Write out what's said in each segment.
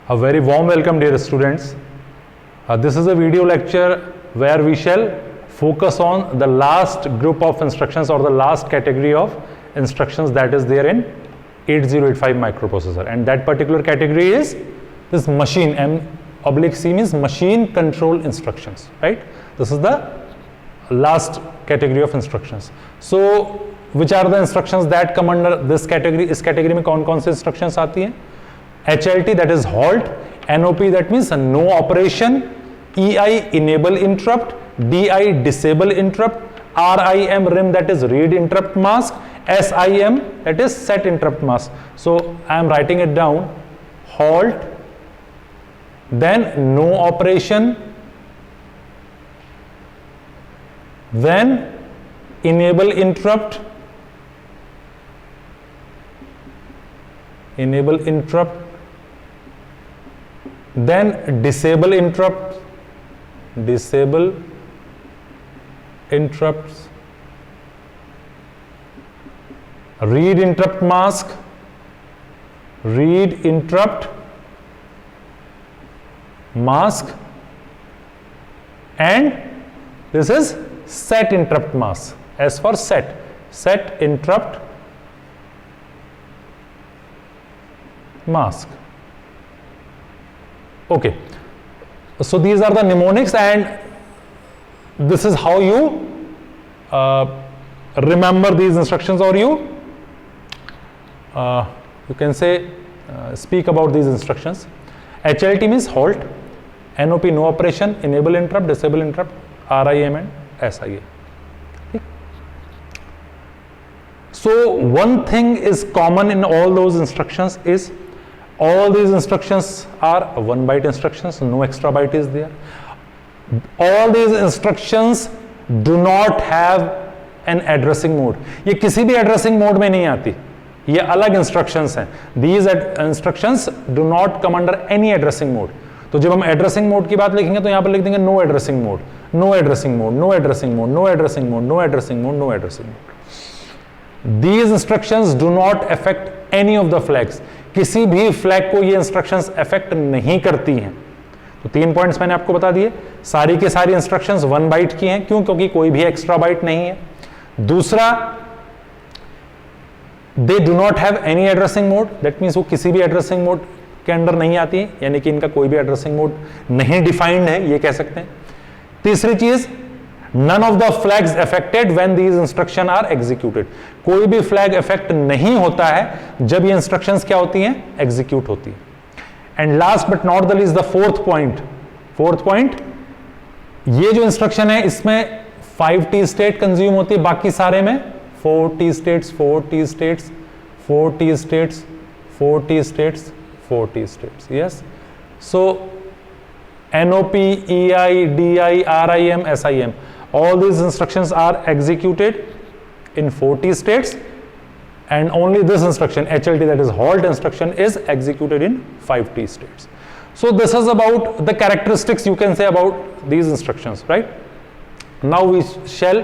A very warm welcome, dear students. This is a video lecture where we shall focus on the last group of instructions or the last category of instructions that is there in 8085 microprocessor, and that particular category is this machine. M/C means machine control instructions, right? This is the last category of instructions. So which are the instructions that come under this category? इस category में कौन कौन से instructions आती हैं? HLT, that is halt. NOP, that means no operation. EI, enable interrupt. DI, disable interrupt. RIM, RIM, that is read interrupt mask. SIM, that is set interrupt mask. So I am writing it down. Halt, then no operation, then enable interrupt, then disable interrupts, read interrupt mask, and this is set interrupt mask. S for set interrupt mask. Okay, so these are the mnemonics, and this is how you remember these instructions, or you can say speak about these instructions. HLT means halt, NOP no operation, enable interrupt, disable interrupt, RIM and SIA. So one thing is common in all those instructions is all these instructions are 1 byte instructions, no extra byte is there. All these instructions do not have an addressing mode. ये किसी भी addressing mode में नहीं आती, ये अलग instructions हैं. These instructions do not come under any addressing mode. तो जब हम addressing mode की बात लिखेंगे तो यहाँ पर लिख देंगे no addressing mode, no addressing mode, no addressing mode, no addressing mode, no addressing mode, no addressing mode. These instructions do not affect any of the flags. किसी भी फ्लैग को ये इंस्ट्रक्शंस अफेक्ट नहीं करती हैं. तो 3 पॉइंट्स मैंने आपको बता दिए. सारी के सारी इंस्ट्रक्शंस 1 बाइट की हैं. क्यों? क्योंकि कोई भी एक्स्ट्रा बाइट नहीं है. दूसरा, they do not have any addressing mode. That means वो किसी भी एड्रेसिंग मोड के अंडर नहीं आती है, यानी कि इनका कोई भी एड्रेसिंग मोड नहीं डिफाइंड है, ये कह सकते हैं. तीसरी चीज, none of the flags affected when these instructions are executed. कोई भी फ्लैग इफेक्ट नहीं होता है जब ये इंस्ट्रक्शंस क्या होती हैं? एग्जीक्यूट होती है. And last but not the least, the fourth point, ये जो इंस्ट्रक्शन है इसमें 5T स्टेट कंज्यूम होती है, बाकी सारे में 4T states. Yes, so NOP, EI, DI, RIM, SIM, all these instructions are executed in 4T states, and only this instruction HLT, that is halt instruction, is executed in 5T states. So this is about the characteristics you can say about these instructions, right? Now we shall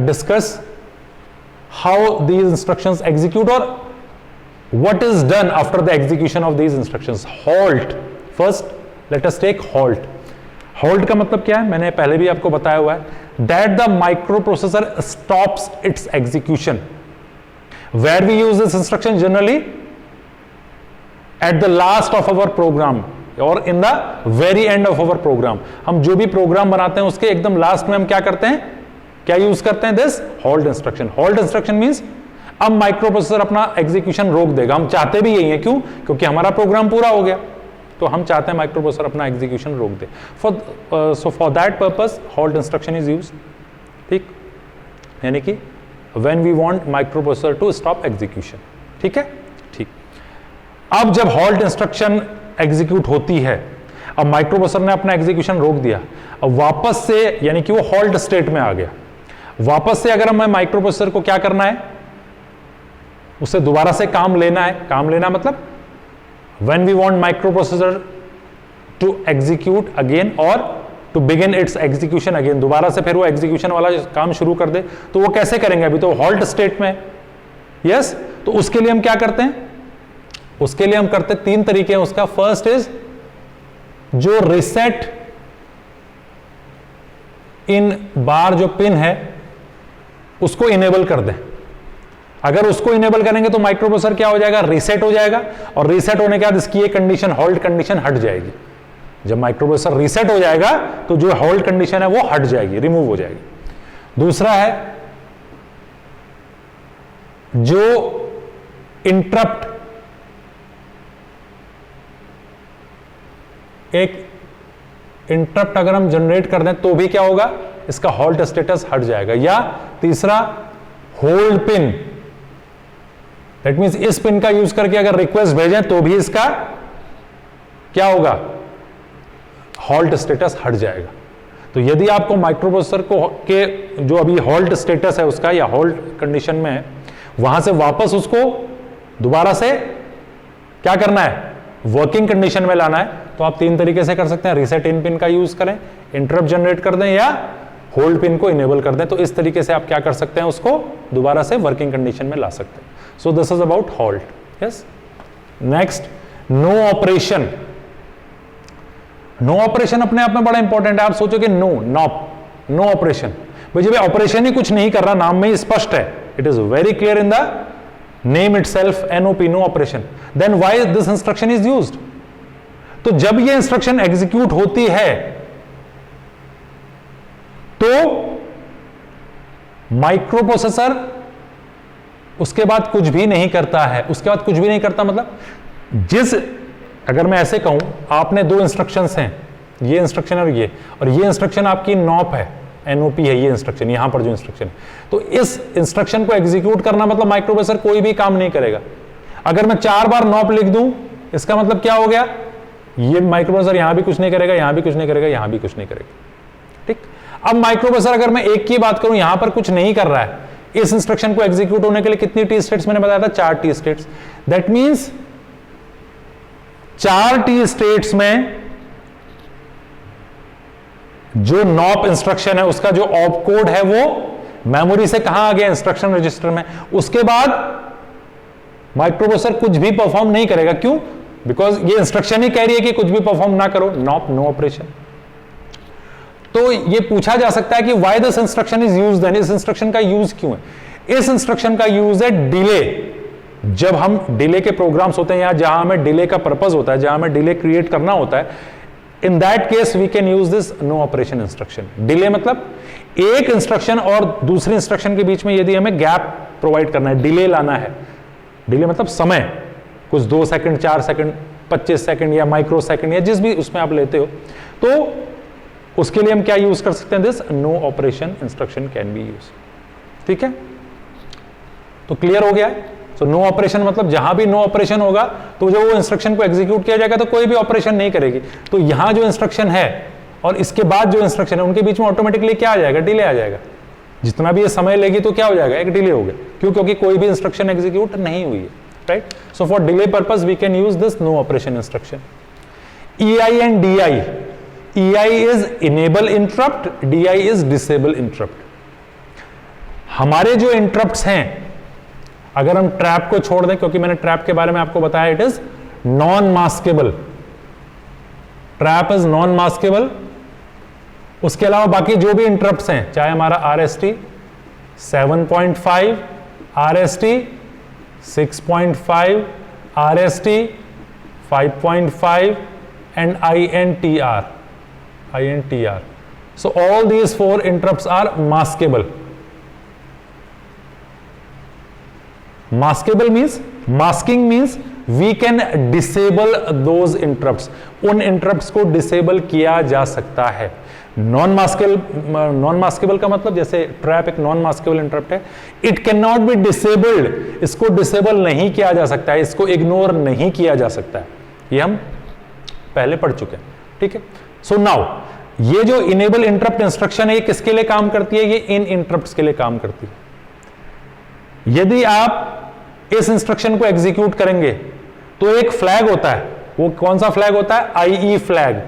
discuss how these instructions execute, or what is done after the execution of these instructions. Halt. First, let us take halt. Halt का मतलब क्या है? मैंने पहले भी आपको बताया हुआ है. That the microprocessor stops its execution. Where we use this instruction generally? At the last of our program or in the very end of our program. हम जो भी प्रोग्राम बनाते हैं उसके एकदम लास्ट में हम क्या करते हैं? क्या यूज करते हैं? This halt instruction. Halt instruction means अब माइक्रोप्रोसेसर अपना एग्जीक्यूशन रोक देगा. हम चाहते भी यही है. क्यों? क्योंकि हमारा प्रोग्राम पूरा हो गया, तो हम चाहते हैं माइक्रोप्रोसेसर अपना एग्जीक्यूशन रोक दे. So for that purpose halt instruction is used. ठीक, यानी कि when we want microprocessor to stop execution. ठीक है, ठीक. अब जब halt इंस्ट्रक्शन एग्जीक्यूट होती है, अब माइक्रोप्रोसेसर ने अपना एग्जीक्यूशन रोक दिया, अब वापस से, यानी कि वो halt स्टेट में आ गया, वापस से अगर हमें माइक्रोप्रोसेसर को क्या करना है? उससे दोबारा से काम लेना है. काम लेना मतलब when we want microprocessor to execute again or to begin its execution again, दोबारा से फिर वो एग्जीक्यूशन वाला काम शुरू कर दे, तो वो कैसे करेंगे? अभी तो halt स्टेट में. यस, तो उसके लिए हम क्या करते हैं? उसके लिए हम करते 3 तरीके हैं उसका। फर्स्ट इज जो रिसेट इन बार जो पिन है उसको इनेबल कर दें। अगर उसको इनेबल करेंगे तो माइक्रोप्रोसेसर क्या हो जाएगा, रीसेट हो जाएगा, और रीसेट होने के बाद इसकी ये कंडीशन, होल्ड कंडीशन हट जाएगी। जब माइक्रोप्रोसेसर रीसेट हो जाएगा तो जो होल्ड कंडीशन है वो हट जाएगी, रिमूव हो जाएगी। दूसरा है जो इंटरप्ट, एक इंटरप्ट अगर हम जनरेट कर दें तो भी क्या होगा, इसका होल्ड स्टेटस हट जाएगा। या तीसरा होल्ड पिन, दैट मींस इस पिन का यूज करके अगर रिक्वेस्ट भेजें तो भी इसका क्या होगा, होल्ड स्टेटस हट जाएगा। तो यदि आपको माइक्रोप्रोसेसर को के जो अभी होल्ड स्टेटस है उसका या होल्ड कंडीशन में है, वहां से वापस उसको दोबारा से क्या करना है, वर्किंग कंडीशन में लाना है, तो आप 3 तरीके से कर सकते हैं। रीसेट इन पिन का यूज करें, इंटरप्ट जनरेट कर दें, या होल्ड पिन को इनेबल कर दें। तो इस तरीके से आप क्या कर सकते हैं, उसको दोबारा से वर्किंग कंडीशन में ला सकते हैं। So this is about hold. Yes, next, no operation. No operation अपने आप में बड़ा इंपॉर्टेंट है। आप सोचोगे नो ऑपरेशन, भाई जब ऑपरेशन ही कुछ नहीं कर रहा, नाम में ही स्पष्ट है, it is very clear in the name itself, NOP, no operation, then why this instruction is used. तो जब ये इंस्ट्रक्शन एग्जीक्यूट होती है तो माइक्रोप्रोसेसर उसके बाद कुछ भी नहीं करता है। उसके बाद कुछ भी नहीं करता मतलब, अगर मैं ऐसे कहूं, आपने 2 इंस्ट्रक्शंस हैं, ये इंस्ट्रक्शन और ये इंस्ट्रक्शन आपकी नॉप है, NOP है ये इंस्ट्रक्शन, यहां पर जो इंस्ट्रक्शन है, तो इस इंस्ट्रक्शन को एग्जीक्यूट करना मतलब माइक्रोप्रोसेसर कोई भी काम नहीं करेगा। अगर मैं 4 बार नॉप लिख दूं, इसका मतलब क्या हो गया, ये माइक्रोप्रोसेसर यहां भी कुछ नहीं करेगा, यहां भी कुछ नहीं करेगा, यहां भी कुछ नहीं करेगा। ठीक, अब माइक्रोप्रोसेसर अगर मैं एक की बात करूं, यहां पर कुछ नहीं कर रहा है, इस इंस्ट्रक्शन को एग्जीक्यूट होने के लिए कितनी टी स्टेट्स मैंने बताया था, 4 T states. That means 4 T states में जो नॉप इंस्ट्रक्शन है उसका जो ऑप कोड है वो मेमोरी से कहां आ गया, इंस्ट्रक्शन रजिस्टर में। उसके बाद माइक्रोप्रोसेसर कुछ भी परफॉर्म नहीं करेगा। क्यों? बिकॉज ये इंस्ट्रक्शन ही कह रही है कि कुछ भी परफॉर्म ना करो, नो ऑपरेशन। तो ये पूछा जा सकता है कि why this instruction is used, then इस इंस्ट्रक्शन का यूज क्यों है। इस इंस्ट्रक्शन का यूज है डिले। जब हम डिले के प्रोग्राम्स होते हैं या जहां हमें डिले का पर्पस होता है, जहां हमें डिले क्रिएट करना होता है, in that case we can use this no operation instruction. Delay मतलब एक इंस्ट्रक्शन और दूसरे इंस्ट्रक्शन के बीच में यदि हमें गैप प्रोवाइड करना है, डिले लाना है। डिले मतलब समय, कुछ 2 सेकंड, 4 सेकंड, 25 सेकंड या माइक्रो सेकंड या जिस भी उसमें आप लेते हो, तो उसके लिए हम क्या यूज कर सकते हैं, this no operation instruction can be use. ठीक है, तो क्लियर हो गया है। तो नो ऑपरेशन मतलब जहां भी नो ऑपरेशन होगा तो जो वो इंस्ट्रक्शन को एग्जीक्यूट किया जाएगा तो कोई भी ऑपरेशन नहीं करेगी। तो यहां जो इंस्ट्रक्शन है और इसके बाद जो इंस्ट्रक्शन है उनके बीच में ऑटोमेटिकली क्या आ जाएगा, डिले आ जाएगा। जितना भी ये समय लेगी तो क्या हो जाएगा, एक डिले हो गया। क्यों? क्योंकि कोई भी इंस्ट्रक्शन एग्जीक्यूट नहीं हुई है, right. So for delay purpose we can use this no operation instruction. EI and DI, EI is enable interrupt, DI is disable interrupt. हमारे जो इंटरप्ट्स हैं, अगर हम ट्रैप को छोड़ दें, क्योंकि मैंने ट्रैप के बारे में आपको बताया, it is non maskable, trap is non maskable. उसके अलावा बाकी जो भी इंटरप्ट्स हैं, चाहे हमारा RST 7.5, RST 6.5, RST 5.5 and INTR. So all these 4 interrupts are maskable. Maskable means, masking means we can disable those interrupts. उन interrupts को disable किया जा सकता है। नॉन मास्केबल का मतलब, जैसे ट्रैप एक नॉन मास्केबल इंटरप्ट है, it can not be disabled, इसको डिसेबल नहीं किया जा सकता है, इसको इग्नोर नहीं किया जा सकता है। ये हम पहले पढ़ चुके हैं, ठीक है। सो नाउ ये जो इनेबल इंटरप्ट इंस्ट्रक्शन है, ये किसके लिए काम करती है, ये इन इंटरप्ट्स के लिए काम करती है। यदि आप इस इंस्ट्रक्शन को एग्जीक्यूट करेंगे तो एक फ्लैग होता है, वो कौन सा फ्लैग होता है, IE flag,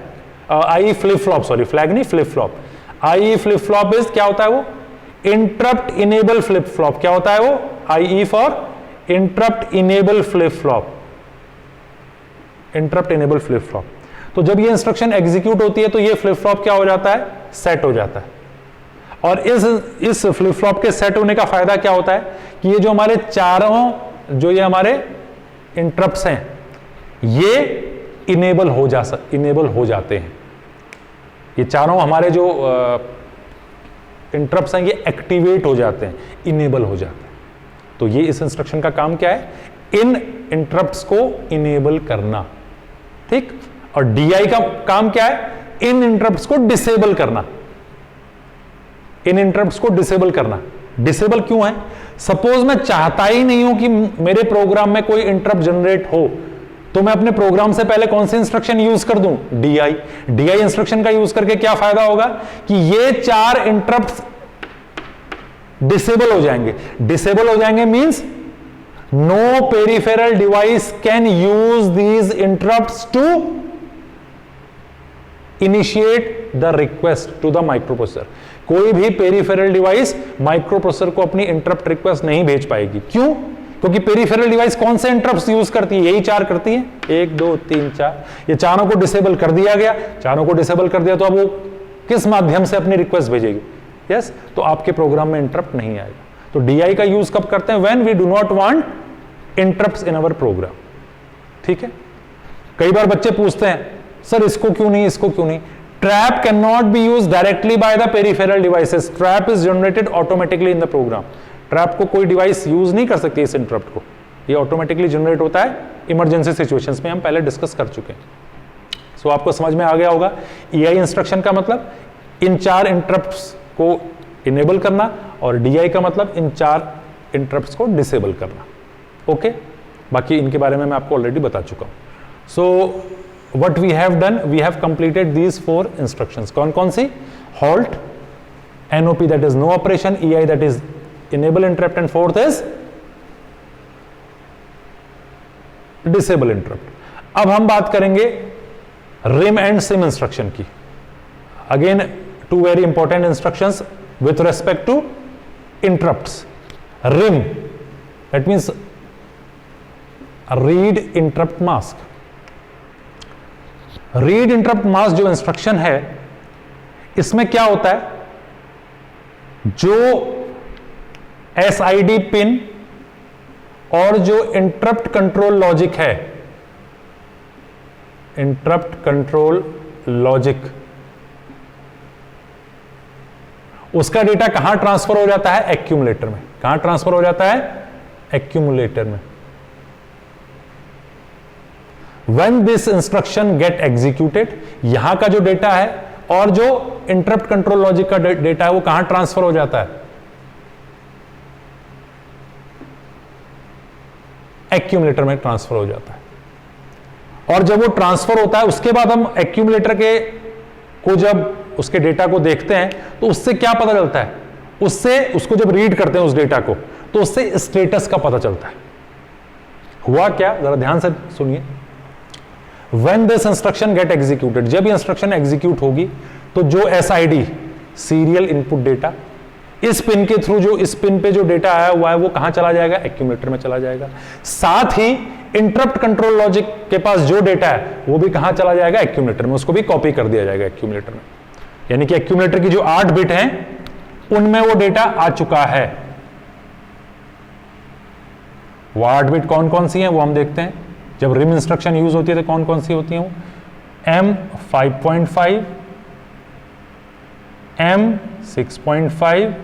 IE flip flop, sorry flag नहीं, flip flop. IE flip flop is क्या होता है, वो इंटरप्ट इनेबल फ्लिप फ्लॉप। क्या होता है वो, IE for interrupt enable flip flop. Interrupt enable flip flop. तो जब ये इंस्ट्रक्शन एग्जीक्यूट होती है तो ये फ्लिप फ्लॉप क्या हो जाता है, सेट हो जाता है। और इस फ्लिप फ्लॉप के सेट होने का फायदा क्या होता है कि ये जो हमारे चारों जो ये हमारे इंटरप्ट्स हैं ये इनेबल हो जाते हैं। ये चारों हमारे जो इंटरप्ट्स हैं ये एक्टिवेट हो जाते हैं, इनेबल हो जाते हैं। तो ये इस इंस्ट्रक्शन का काम क्या है, इन इंटरप्ट्स को इनेबल करना, ठीक। और DI का काम क्या है, इन इंटरप्ट्स को डिसेबल करना, इन इंटरप्ट्स को डिसेबल करना। डिसेबल क्यों है, सपोज मैं चाहता ही नहीं हूं कि मेरे प्रोग्राम में कोई इंटरप्ट जनरेट हो, तो मैं अपने प्रोग्राम से पहले कौन सी इंस्ट्रक्शन यूज कर दूं, DI इंस्ट्रक्शन का यूज करके क्या फायदा होगा कि ये 4 इंटरप्ट्स डिसेबल हो जाएंगे। डिसेबल हो जाएंगे means no peripheral device can use these interrupts to initiate the request to the microprocessor. कोई भी पेरिफेरल डिवाइस माइक्रोप्रोसेसर को अपनी इंटरप्ट रिक्वेस्ट नहीं भेज पाएगी। क्यों, क्योंकि पेरिफेरल डिवाइस कौन से इंटरप्ट्स यूज करती है, यही 4 करती है, 1 2 3 4। ये चारों को डिसेबल कर दिया गया, चारों को डिसेबल कर दिया तो अब वो किस माध्यम से अपनी रिक्वेस्ट भेजेगी, यस, तो आपके प्रोग्राम में इंटरप्ट नहीं आएगा। तो DI का यूज कब करते हैं, when we do not want interrupts in our program, ठीक है। कई बार बच्चे पूछते हैं सर इसको क्यों नहीं, इसको क्यों नहीं। Trap can not be use directly by the peripheral devices, trap is generated automatically in the program. Trap को कोई डिवाइस यूज नहीं कर सकती इस इंटरप्ट को, ये ऑटोमेटिकली जनरेट होता है इमरजेंसी सिचुएशंस में, हम पहले डिस्कस कर चुके हैं। सो आपको समझ में आ गया होगा EI इंस्ट्रक्शन का मतलब इन 4 इंटरप्ट्स को इनेबल करना और DI का मतलब इन 4 इंटरप्ट्स को डिसेबल करना, ओके। बाकी इनके बारे में मैं आपको ऑलरेडी बता चुका हूं। सो what we have done, we have completed these 4 instructions। कौन कौन सी, halt, NOP that is no operation, EI that is enable interrupt, and 4th is disable interrupt। अब हम बात करेंगे RIM and SIM इंस्ट्रक्शन की। Again 2 very important instructions with respect to interrupts। RIM that means read interrupt mask। Read interrupt mask जो instruction है इसमें क्या होता है, जो SID पिन और जो इंटरप्ट कंट्रोल लॉजिक है, इंटरप्ट कंट्रोल लॉजिक, उसका डेटा कहां ट्रांसफर हो जाता है, एक्यूमुलेटर में। कहां ट्रांसफर हो जाता है, एक्यूमुलेटर में। When this instruction get executed, यहां का जो डेटा है और जो इंटरप्ट कंट्रोल लॉजिक का डेटा है वो कहां ट्रांसफर हो जाता है, एक्यूमुलेटर में ट्रांसफर हो जाता है। और जब वो ट्रांसफर होता है उसके बाद हम एक्यूमुलेटर के को जब उसके डेटा को देखते हैं तो उससे क्या पता चलता है, उससे उसको जब रीड करते हैं उस डेटा को तो उससे स्टेटस का पता चलता है। हुआ क्या, जरा ध्यान से सुनिए। When this instruction get executed, जब ये इंस्ट्रक्शन एग्जीक्यूट होगी तो जो SID सीरियल इनपुट डेटा इस पिन के थ्रू, जो इस पिन पे जो डेटा आया हुआ है वो कहां चला जाएगा, एक्यूमुलेटर में चला जाएगा। साथ ही इंटरप्ट कंट्रोल लॉजिक के पास जो डेटा है वो भी कहां चला जाएगा, एक्यूमुलेटर में, उसको भी कॉपी कर दिया जाएगा एक्यूमुलेटर में। यानी कि एक्यूमुलेटर की जो 8 बिट हैं उनमें वो डेटा आ चुका है। वो 8 बिट कौन कौन सी हैं वो हम देखते हैं। जब रिम इंस्ट्रक्शन यूज होती है तो कौन कौन सी होती हैं वो, M5.5, M6.5,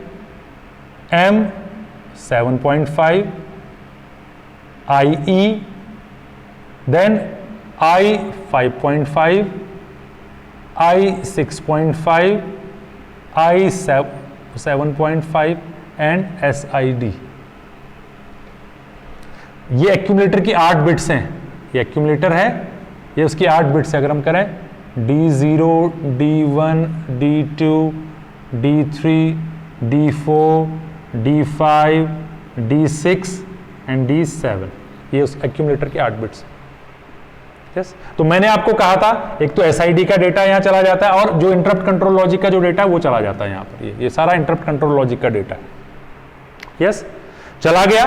M7.5, IE, then I5.5, I6.5, I7.5 and SID। ये एक्यूमुलेटर की 8 बिट्स हैं, ये एक्यूमुलेटर है, ये उसकी 8 बिट्स है। अगर हम करें D0, D1, D2, D3, D4, D5, D6 and D7, ये उस एक्यूमुलेटर की 8 बिट्स। यस, तो मैंने आपको कहा था एक तो SID का डेटा यहां चला जाता है और जो इंटरप्ट कंट्रोल लॉजिक का जो डेटा है वो चला जाता है यहां पर। ये सारा इंटरप्ट कंट्रोल लॉजिक का डेटा है। यस, चला गया।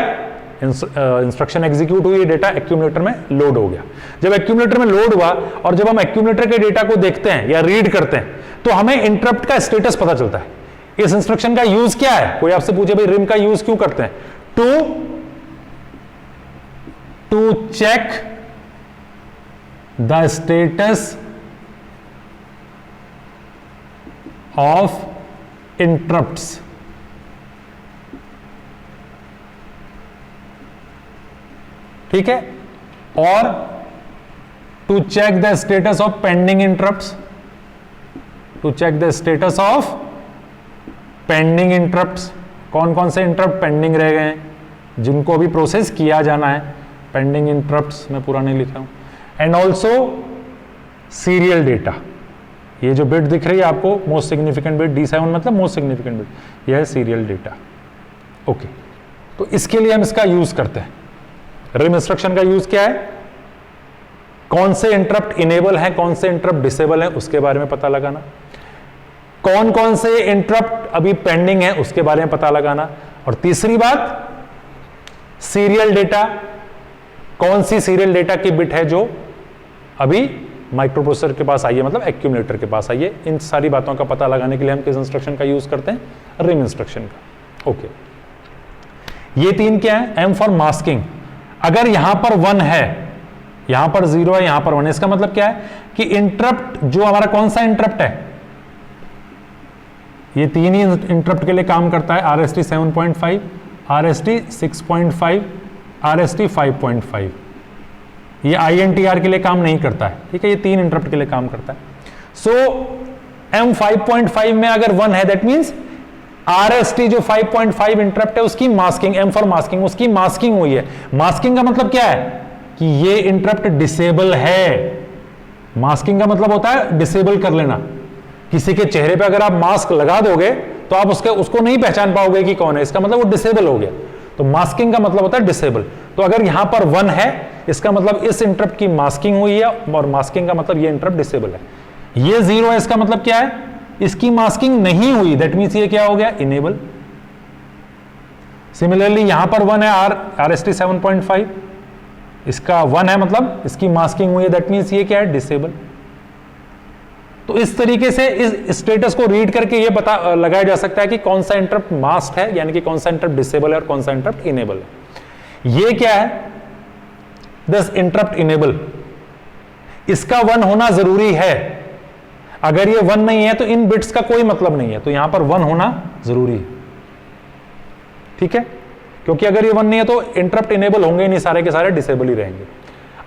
इंस्ट्रक्शन एग्जीक्यूट हुई, डेटा एक्यूमुलेटर में लोड हो गया। जब एक्यूमुलेटर में लोड हुआ और जब हम एक्यूमुलेटर के डेटा को देखते हैं या रीड करते हैं तो हमें इंटरप्ट का स्टेटस पता चलता है। इस इंस्ट्रक्शन का यूज क्या है? कोई आपसे पूछे भाई रिम का यूज क्यों करते हैं? To check the status of interrupts. ठीक है, और to check the status of pending interrupts, to check the status of pending interrupts. कौन कौन से इंटरप्ट पेंडिंग रह गए हैं जिनको अभी प्रोसेस किया जाना है, पेंडिंग इंटरप्ट्स मैं पूरा नहीं लिखा हूं। एंड ऑल्सो सीरियल डेटा, ये जो बिट दिख रही है आपको मोस्ट सिग्निफिकेंट बिट D7 मतलब मोस्ट सिग्निफिकेंट बिट, यह है सीरियल डेटा। ओके, तो इसके लिए हम इसका यूज करते हैं। रिम इंस्ट्रक्शन का यूज क्या है? कौन से इंटरप्ट इनेबल हैं, कौन से इंटरप्ट डिसेबल हैं उसके बारे में पता लगाना, कौन कौन से इंटरप्ट अभी पेंडिंग है उसके बारे में पता लगाना, और तीसरी बात सीरियल डेटा, कौन सी सीरियल डेटा की बिट है जो अभी माइक्रो प्रोसेसर के पास आई है, मतलब एक्यूमुलेटर के पास आई है। इन सारी बातों का पता लगाने के लिए हम किस इंस्ट्रक्शन का यूज करते हैं? रिम इंस्ट्रक्शन का। ओके, ये तीन क्या है? M for masking. अगर यहां पर 1 है, यहां पर 0 है, यहां पर 1 है, इसका मतलब क्या है कि इंटरप्ट जो हमारा कौन सा इंटरप्ट है, ये तीन ही इंटरप्ट के लिए काम करता है। RST 7.5, RST 6.5, RST 5.5। ये INTR के लिए काम नहीं करता है, ठीक है, ये तीन इंटरप्ट के लिए काम करता है। सो M 5.5 में अगर 1 है, दैट मींस RST जो 5.5 इंटरप्ट है उसकी मास्किंग, M फॉर मास्किंग, उसकी मास्किंग हुई है। मास्किंग का मतलब क्या है कि ये इंटरप्ट डिसेबल है। मास्किंग का मतलब होता है डिसेबल कर लेना। किसी के चेहरे पे अगर आप मास्क लगा दोगे तो आप उसको नहीं पहचान पाओगे कि कौन है, इसका मतलब वो डिसेबल हो गया। तो मास्किंग का मतलब होता है डिसेबल। तो अगर यहां पर 1 है, इसका मतलब इस इंटरप्ट की मास्किंग हुई है, और मास्किंग का मतलब ये इंटरप्ट डिसेबल है। ये 0 है, इसका मतलब क्या है? इसकी मास्किंग नहीं हुई, दैट मींस ये क्या हो गया? इनेबल। सिमिलरली यहां पर 1 है, RST 7.5, इसका 1 है मतलब इसकी मास्किंग हुई है, दैट मींस ये क्या है? डिसेबल। तो इस तरीके से इस स्टेटस को रीड करके ये पता लगाया जा सकता है कि कौन सा इंटरप्ट मास्क्ड है, यानी कि कौन सा इंटरप्ट डिसेबल है और कौन सा इंटरप्ट इनेबल है। ये क्या है? दिस इंटरप्ट इनेबल, इसका 1 होना जरूरी है। अगर ये 1 नहीं है तो इन बिट्स का कोई मतलब नहीं है, तो यहां पर 1 होना जरूरी है, ठीक है, क्योंकि अगर ये 1 नहीं है तो इंटरप्ट इनेबल होंगे नहीं, सारे के सारे डिसेबल ही रहेंगे।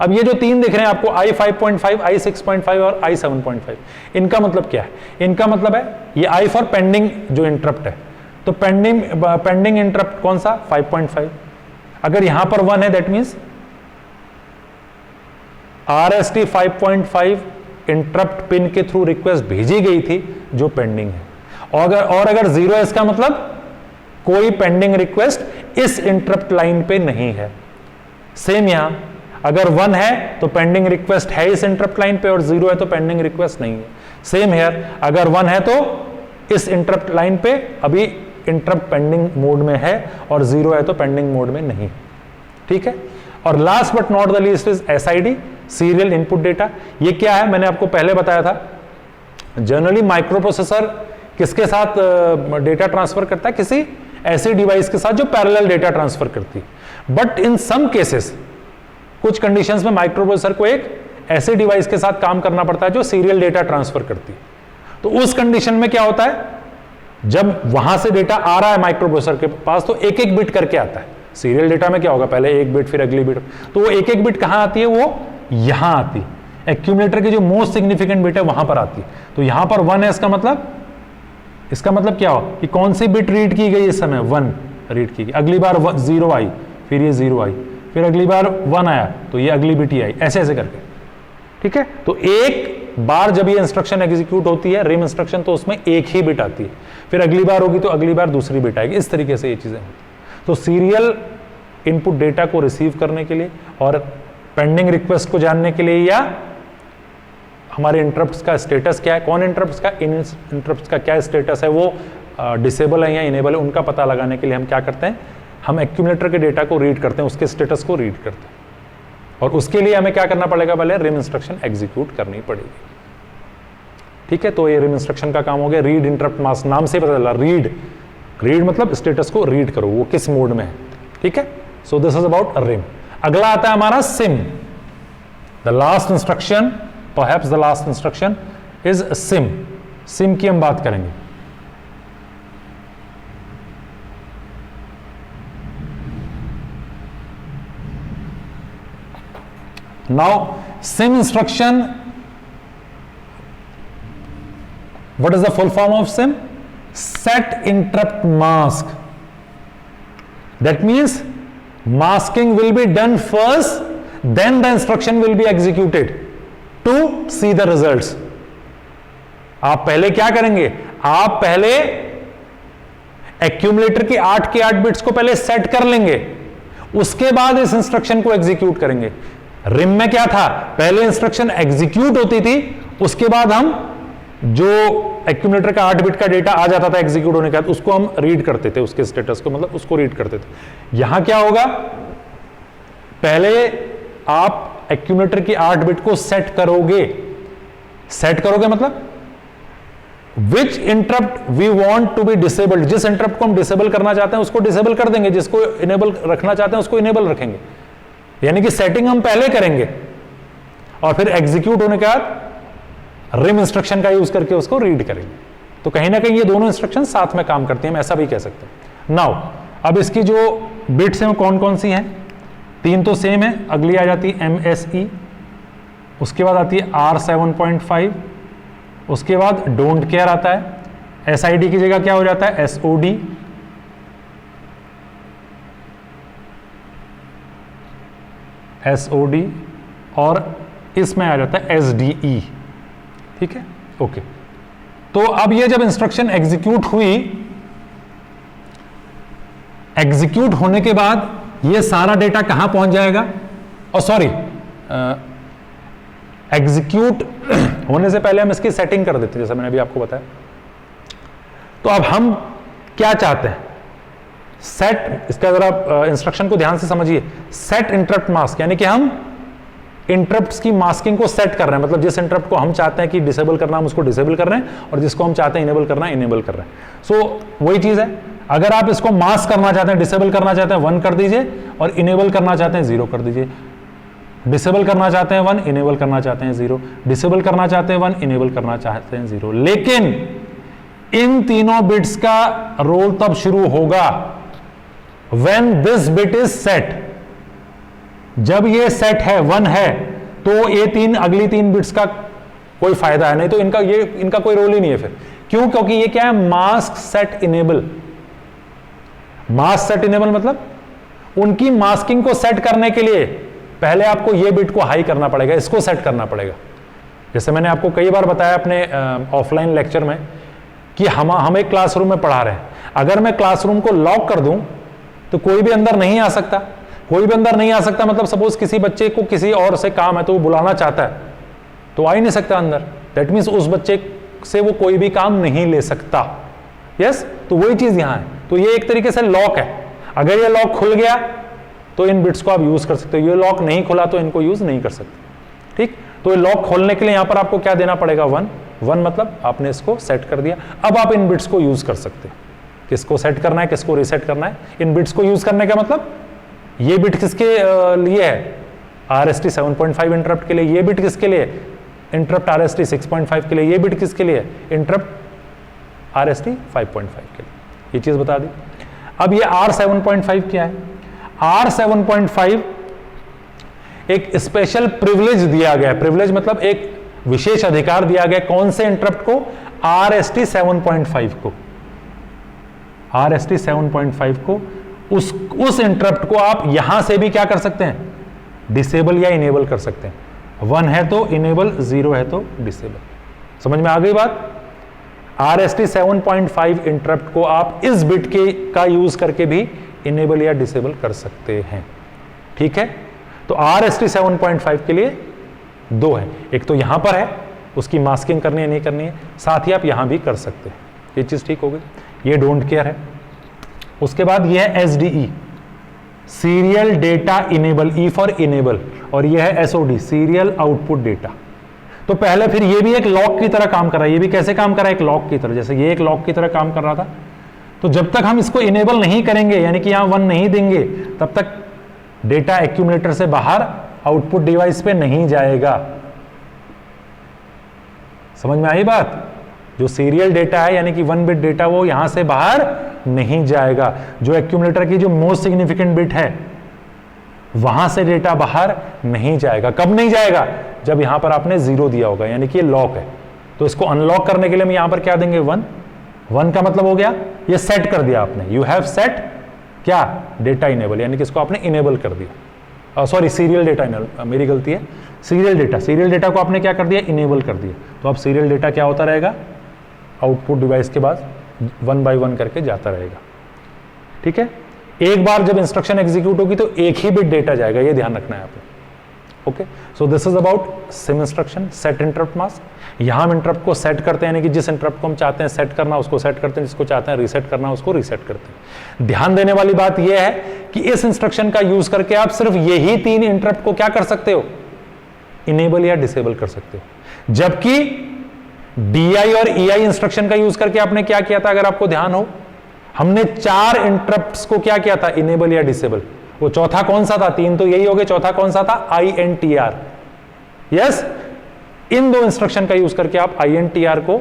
अब ये जो तीन दिख रहे हैं आपको, I 5.5, I 6.5 और I 7.5, इनका मतलब क्या है? इनका मतलब है ये I फॉर पेंडिंग जो इंटरप्ट है, तो पेंडिंग इंटरप्ट कौन सा? 5.5। अगर यहां पर 1 है, that means RST 5.5 interrupt pin के थ्रू रिक्वेस्ट भेजी गई थी जो पेंडिंग है। और अगर 0 है, इसका मतलब कोई पेंडिंग रिक्वेस्ट इस इंटरप्ट लाइन पे नहीं है। सेम यहां अगर 1 है तो पेंडिंग रिक्वेस्ट है इस इंटरप्ट लाइन पे, और 0 है तो पेंडिंग रिक्वेस्ट नहीं है। सेम हियर, अगर 1 है तो इस इंटरप्ट लाइन पे अभी इंटरप्ट पेंडिंग मोड में है, और 0 है तो पेंडिंग मोड में नहीं, ठीक है। और last but not the least is SID, serial input data. ये क्या है? मैंने आपको पहले बताया था, जनरली माइक्रो प्रोसेसर किसके साथ डेटा ट्रांसफर करता है? किसी ऐसे डिवाइस के साथ जो पैरेलल डेटा ट्रांसफर करती है। बट इन सम केसेस, कुछ कंडीशंस में माइक्रो प्रोसेसर को एक ऐसे डिवाइस के साथ काम करना पड़ता है जो सीरियल डेटा ट्रांसफर करती है। तो उस कंडीशन में क्या होता है, जब वहां से डेटा आ रहा है माइक्रो प्रोसेसर के पास तो एक एक बिट करके आता है। सीरियल डेटा में क्या होगा, पहले एक बिट फिर अगली बिट, तो वो एक एक बिट कहां आती है? वो यहां आती है, एक्यूमुलेटर की जो मोस्ट सिग्निफिकेंट बिट है वहां पर आती है। तो यहां पर 1 है, इसका मतलब क्या हो कि कौन सी बिट रीड की गई? इस समय 1 रीड की गई। अगली बार 0 आई, फिर ये 0 आई, फिर अगली बार 1 आया तो ये अगली बिट ही आई, ऐसे ऐसे करके, ठीक है। तो एक बार जब ये इंस्ट्रक्शन एग्जीक्यूट होती है, रिम इंस्ट्रक्शन, तो उसमें एक ही बिट आती है, फिर अगली बार होगी तो अगली बार दूसरी बिट आएगी। इस तरीके से ये चीजें होती हैं। तो सीरियल इनपुट डेटा को रिसीव करने के लिए और पेंडिंग रिक्वेस्ट को जानने के लिए, या हमारे इंटरप्ट्स का स्टेटस क्या है, कौन इंटरप्ट्स का, इन इंटरप्ट्स का क्या स्टेटस है, वो डिसेबल है या इनेबल है, उनका पता लगाने के लिए हम क्या करते हैं? हम एक्यूमुलेटर के डेटा को रीड करते हैं, उसके स्टेटस को रीड करते हैं, और उसके लिए हमें क्या करना पड़ेगा, पहले रिम इंस्ट्रक्शन एग्जीक्यूट करनी पड़ेगी। ठीक है, तो ये रिम इंस्ट्रक्शन का काम हो गया। रीड इंटरप्ट मास्क, नाम से पता चला, रीड मतलब स्टेटस को रीड करो, वो किस मोड में है। ठीक है, so this is about RIM. अगला आता है हमारा SIM. The last instruction, perhaps the last instruction is SIM. SIM की हम बात करेंगे। Now, sim instruction, what is the full form of sim? Set interrupt mask. That means masking will be done first, then the instruction will be executed to see the results. आप पहले क्या करेंगे, आप पहले एक्यूमुलेटर की 8 के 8 bits को पहले सेट कर लेंगे, उसके बाद इस इंस्ट्रक्शन को एग्जीक्यूट करेंगे। रिम में क्या था, पहले इंस्ट्रक्शन एग्जीक्यूट होती थी, उसके बाद हम जो एक्यूमुलेटर का 8 बिट का डेटा आ जाता था एग्जीक्यूट होने के बाद, उसको हम रीड करते थे, उसके स्टेटस को, मतलब उसको रीड करते थे। यहां क्या होगा, पहले आप एक्यूमुलेटर की 8 बिट को सेट करोगे मतलब which interrupt we want to be disabled, जिस इंटरप्ट को हम डिसेबल करना चाहते हैं उसको डिसेबल कर देंगे, जिसको इनेबल रखना चाहते हैं उसको इनेबल रखेंगे। यानी कि सेटिंग हम पहले करेंगे और फिर एग्जीक्यूट होने के बाद रिम इंस्ट्रक्शन का यूज करके उसको रीड करेंगे। तो कहीं ना कहीं ये दोनों इंस्ट्रक्शन साथ में काम करती हैं, हम ऐसा भी कह सकते हैं। नाउ अब इसकी जो बिट्स हैं कौन कौन सी हैं, 3 तो सेम है। अगली आ जाती है MSE, उसके बाद आती है R7.5, उसके बाद डोंट केयर आता है। SID की जगह क्या हो जाता है, SOD, SOD, और इसमें आ जाता है SDE। ठीक है, ओके। तो अब ये जब इंस्ट्रक्शन एग्जीक्यूट हुई, एग्जीक्यूट होने के बाद ये सारा डेटा कहां पहुंच जाएगा, और सॉरी, एग्जीक्यूट होने से पहले हम इसकी सेटिंग कर देते हैं, जैसा मैंने अभी आपको बताया। तो अब हम क्या चाहते हैं, सेट, इसका जरा इंस्ट्रक्शन को ध्यान से समझिए। सेट इंटरप्ट मास्क, यानी कि हम इंटरप्ट्स की मास्किंग को सेट कर रहे हैं, मतलब जिस इंटरप्ट को हम चाहते हैं कि डिसेबल करना, हम उसको डिसेबल कर रहे हैं, और जिसको हम चाहते हैं इनेबल करना, इनेबल कर रहे हैं। सो वही चीज है, अगर आप इसको मास्क करना चाहते हैं, डिसेबल करना चाहते हैं 1 कर दीजिए, और इनेबल करना चाहते हैं 0 कर दीजिए। डिसेबल करना चाहते हैं 1, इनेबल करना चाहते हैं 0, डिसेबल करना चाहते हैं 1, इनेबल करना चाहते हैं 0। लेकिन इन तीनों बिट्स का रोल तब शुरू होगा when this bit is set, जब ये सेट है 1 है, तो ये अगली 3 बिट्स का कोई फायदा है नहीं, तो इनका कोई रोल ही नहीं है फिर। क्यों, क्योंकि ये क्या है, mask set enable. Mask set enable मतलब उनकी मास्किंग को सेट करने के लिए पहले आपको ये बिट को हाई करना पड़ेगा, इसको सेट करना पड़ेगा। जैसे मैंने आपको कई बार बताया अपने ऑफलाइन लेक्चर में कि हम एक क्लासरूम में पढ़ा रहे हैं, अगर मैं क्लासरूम को लॉक कर दूं तो कोई भी अंदर नहीं आ सकता। कोई भी अंदर नहीं आ सकता मतलब सपोज किसी बच्चे को किसी और से काम है तो वो बुलाना चाहता है तो आ ही नहीं सकता अंदर, दैट मीन्स उस बच्चे से वो कोई भी काम नहीं ले सकता। यस, तो वही चीज यहां है। तो ये एक तरीके से लॉक है, अगर ये लॉक खुल गया तो इन बिट्स को आप यूज कर सकते हो, ये लॉक नहीं खुला तो इनको यूज नहीं कर सकते। ठीक, तो ये लॉक खोलने के लिए यहां पर आपको क्या देना पड़ेगा, 1 मतलब आपने इसको सेट कर दिया। अब आप इन बिट्स को यूज कर सकते हैं, किसको सेट करना है, किसको रीसेट करना है। इन बिट्स को यूज करने का मतलब ये बिट किसके लिए है, RST 7.5 इंटरप्ट के लिए, ये बिट किसके लिए, इंटरप्ट RST 6.5 के लिए, ये बिट किसके लिए, इंटरप्ट RST 5.5 के लिए। ये चीज बता दी। अब ये R7.5 क्या है, R7.5 एक स्पेशल प्रिविलेज दिया गया है। प्रिविलेज मतलब एक विशेष अधिकार दिया गया, कौन से इंटरप्ट को, RST 7.5 को। RST 7.5 को, उस इंटरप्ट को आप यहां से भी क्या कर सकते हैं, डिसेबल या इनेबल कर सकते हैं। 1 है तो इनेबल, 0 है तो डिसेबल। समझ में आ गई बात। RST 7.5 इंटरप्ट को आप इस बिट का यूज करके भी इनेबल या डिसेबल कर सकते हैं। ठीक है, तो RST 7.5 के लिए 2 है, एक तो यहां पर है, उसकी मास्किंग करनी है नहीं करनी है, साथ ही आप यहां भी कर सकते हैं। ये चीज ठीक हो गई। ये डोंट केयर है। उसके बाद ये है SDE, serial data enable, E for enable, और ये है एसओडी, सीरियल आउटपुट डेटा। तो पहले फिर ये भी एक लॉक की तरह काम कर रहा है, ये भी कैसे काम कर रहा है, एक लॉक की तरह, जैसे ये एक लॉक की तरह काम कर रहा था। तो जब तक हम इसको इनेबल नहीं करेंगे, यानी कि यहां 1 नहीं देंगे, तब तक डेटा एक्यूमुलेटर से बाहर आउटपुट डिवाइस पे नहीं जाएगा। समझ में आई बात? जो सीरियल डेटा है यानी कि 1 बिट डेटा, वो यहां से बाहर नहीं जाएगा। जो एक्यूमुलेटर की जो मोस्ट सिग्निफिकेंट बिट है, वहां से डेटा बाहर नहीं जाएगा। कब नहीं जाएगा? जब यहां पर आपने 0 दिया होगा, यानी कि ये लॉक है। तो इसको अनलॉक करने के लिए हम यहां पर क्या देंगे? 1 का मतलब हो गया ये सेट कर दिया आपने, यू हैव सेट क्या? डेटा इनेबल, यानी कि इसको आपने इनेबल कर दिया। सॉरी, सीरियल डेटा, मेरी गलती है, सीरियल डेटा को आपने क्या कर दिया? इनेबल कर दिया। तो अब सीरियल डेटा क्या होता रहेगा? आउटपुट डिवाइस के बाद 1 बाय 1 करके जाता रहेगा। ठीक है, एक बार जब इंस्ट्रक्शन एग्जीक्यूट होगी तो एक ही बिट डेटा जाएगा, ये ध्यान रखना है आपको। Okay, so this is about SIM instruction, set interrupt mask. यहां हम इंटरप्ट को सेट करते हैं, यानी कि जिस इंटरप्ट को हम चाहते हैं सेट करना उसको सेट करते हैं, जिसको चाहते हैं रीसेट करना उसको रीसेट करते हैं। ध्यान देने वाली बात यह है कि इस इंस्ट्रक्शन का यूज करके आप सिर्फ यही 3 इंटरप्ट को क्या कर सकते हो? इनेबल या डिसेबल कर सकते हो। जबकि DI और EI इंस्ट्रक्शन का यूज करके आपने क्या किया था? अगर आपको ध्यान हो, हमने 4 इंटरप्ट्स को क्या किया था? इनेबल या डिसेबल। वो चौथा कौन सा था? 3 तो यही हो गए, चौथा कौन सा था? INTR। यस, इन 2 इंस्ट्रक्शन का यूज करके आप INTR को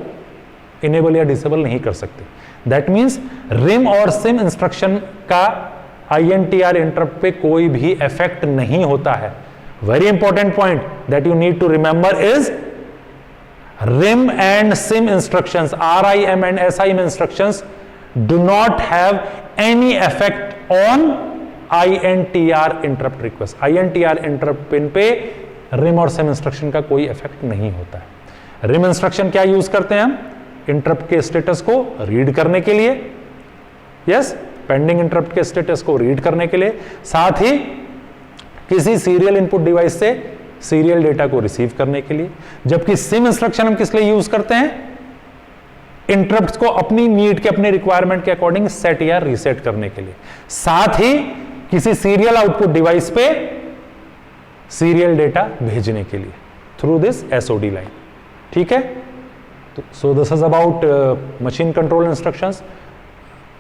इनेबल या डिसेबल नहीं कर सकते। दैट मींस रिम और सिम इंस्ट्रक्शन का INTR इंटरप्ट पे कोई भी इफेक्ट नहीं होता है। Very important point that you need to remember is RIM and SIM instructions, RIM and SIM instructions do not have any effect on INTR interrupt request. INTR interrupt pin पे RIM और SIM instruction का कोई effect नहीं होता है। RIM instruction क्या use करते हैं हम? इंटरप्ट के स्टेटस को रीड करने के लिए, यस, पेंडिंग इंटरप्ट के स्टेटस को रीड करने के लिए, साथ ही किसी सीरियल इनपुट डिवाइस से सीरियल डेटा को रिसीव करने के लिए। जबकि सिम इंस्ट्रक्शन हम किस लिए यूज करते हैं? इंटरप्ट्स को अपनी नीड के, अपने रिक्वायरमेंट के अकॉर्डिंग सेट या रीसेट करने के लिए, साथ ही किसी सीरियल आउटपुट डिवाइस पे सीरियल डेटा भेजने के लिए थ्रू दिस SOD लाइन। ठीक है, so this is about machine control instructions.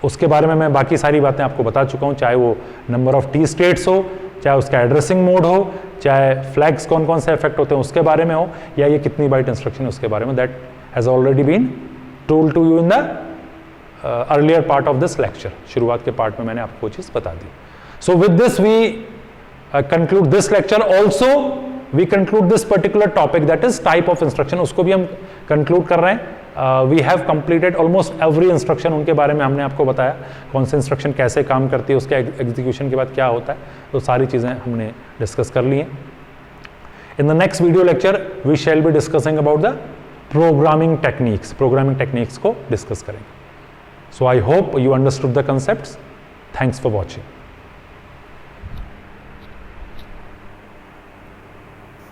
उसके बारे में मैं बाकी सारी बातें आपको बता चुका हूं, चाहे वो नंबर ऑफ T स्टेट्स हो, चाहे उसका एड्रेसिंग मोड हो, चाहे फ्लैग्स कौन कौन से इफेक्ट होते हैं उसके बारे में हो, या ये कितनी बाइट इंस्ट्रक्शन है उसके बारे में। That has already been told to you in the earlier part of this lecture. शुरुआत के पार्ट में मैंने आपको वो चीज बता दी। So with this we conclude this lecture. Also we conclude this particular topic that is type of instruction, उसको भी हम कंक्लूड कर रहे हैं। We have completed almost every instruction, उनके बारे में हमने आपको बताया कौन सी इंस्ट्रक्शन कैसे काम करती है, उसके एग्जीक्यूशन के बाद क्या होता है, तो सारी चीज़ें हमने डिस्कस कर ली हैं। In the next video lecture we shall be discussing about the programming techniques को डिस्कस करेंगे। So I hope you understood the concepts. Thanks for watching.